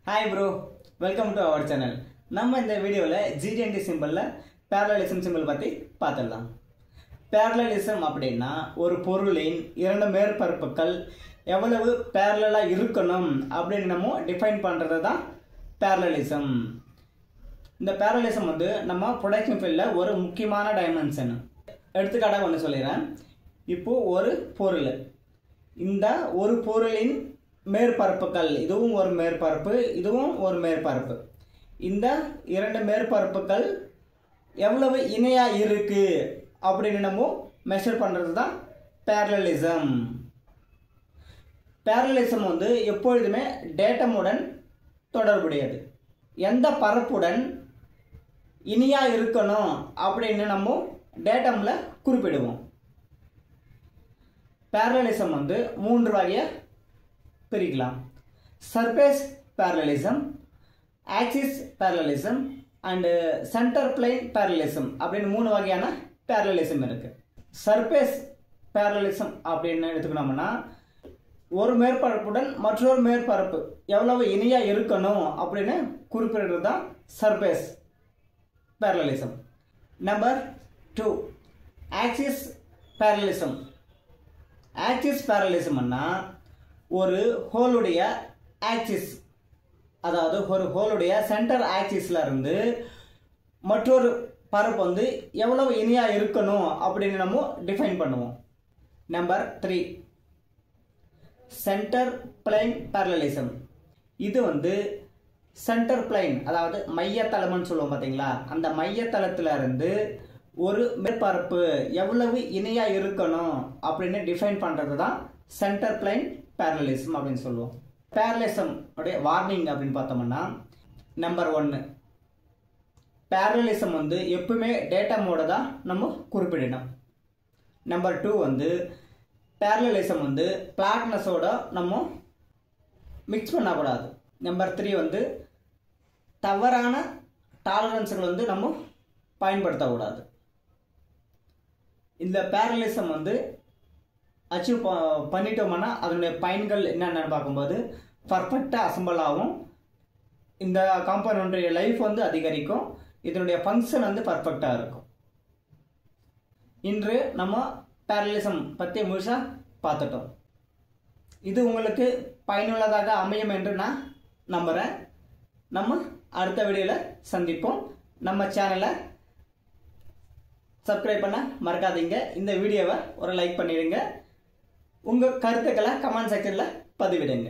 Hi bro, welcome to our channel. நம்ம இந்த வீடியோல GTNT சிம்பல்ல parallelism சிம்பல் பத்தி பார்த்திடலாம். Parallelism அப்படின்னா ஒரு பொருளின் இரண்டு மேற்பரப்புகள் எவ்வளவு parallel-ஆ இருக்கணும் அப்படின்னு நம்ம டிஃபைன் பண்றது தான் parallelism. இந்த parallelism வந்து நம்ம ப்ரொடக்ஷன் ஃபீல்ட்ல ஒரு முக்கியமான டைமென்ஷன். எடுத்துக்காட்டாக ஒன்று சொல்லிடுறேன். இப்போ ஒரு பொருள், இந்த ஒரு பொருளின் மேற்பரப்புகள், இதுவும் ஒரு மேற்பரப்பு, இதுவும் ஒரு மேற்பரப்பு. இந்த இரண்டு மேற்பரப்புகள் எவ்வளவு இணையா இருக்கு அப்படின்னு நம்ம மெஷர் பண்றது தான் parallelism. parallelism வந்து எப்பொழுதுமே டேட்டமுடன் தொடர்புடையது. எந்த பரப்புடன் இணையா இருக்கணும் அப்படின்னு நம்ம டேட்டம்ல குறிப்பிடுவோம். parallelism வந்து மூன்று வகையா பிரிக்கலாம். Surface parallelism, axis parallelism and centre plane parallelism அப்படின்னு மூணு வகையான parallelism இருக்கு. சர்ஃபேஸ் parallelism அப்படின்னு எடுத்துக்கணும்னா ஒரு மேற்பரப்புடன் மற்றொரு மேற்பரப்பு எவ்வளவு இணையா இருக்கணும் அப்படின்னு குறிப்பிடுறது தான் surface parallelism. Number 2, axis parallelism. Axis parallelismனா ஒரு ஹோலுடைய ஆக்சிஸ், அதாவது ஒரு ஹோலுடைய சென்டர் ஆக்சிஸ்ல இருந்து மற்றொரு பரப்பு வந்து எவ்வளவு இணையா இருக்கணும் அப்படின்னு நம்ம டிஃபைன் பண்ணுவோம். Number 3, centre plane parallelism. இது வந்து சென்டர் பிளேன், அதாவது மையத்தளம்னு சொல்லுவோம் பார்த்தீங்களா, அந்த மையத்தளத்துல இருந்து ஒரு மேற்பரப்பு எவ்வளவு இணையா இருக்கணும் அப்படின்னு டிஃபைன் பண்றது தான் சென்டர் பிளேன் parallelism அப்படின்னு சொல்லுவோம். parallelism உடைய வார்னிங் அப்படின்னு பார்த்தோம்னா, நம்பர் 1, parallelism வந்து எப்பவுமே டேட்டமோட தான் நம்ம குறிப்பிடணும். நம்பர் 2 வந்து parallelism வந்து பிளாட்னஸோட நம்ம மிக்ஸ் பண்ணக்கூடாது. நம்பர் 3 வந்து தவறான டாலரன்ஸ்கள் வந்து நம்ம பயன்படுத்தக்கூடாது. இந்த parallelism வந்து அச்சீவ் பண்ணிட்டோம்னா அதனுடைய பயன்கள் என்னென்னு பார்க்கும்போது பர்ஃபெக்டாக அசம்பிள் ஆகும், இந்த காம்பவுண்டுடைய லைஃப் வந்து அதிகரிக்கும், இதனுடைய ஃபங்க்ஷன் வந்து பர்ஃபெக்டாக இருக்கும். இன்று நம்ம parallelism பற்றி முழுசாக பார்த்துட்டோம். இது உங்களுக்கு பயனுள்ளதாக அமையும் என்று நான் நம்புகிறேன். நம்ம அடுத்த வீடியோவில் சந்திப்போம். நம்ம சேனலை சப்ஸ்கிரைப் பண்ண மறக்காதீங்க. இந்த வீடியோவை ஒரு லைக் பண்ணிடுங்க. உங்கள் கருத்துக்களை கமெண்ட் செக்ஷனில் பதிவிடுங்க.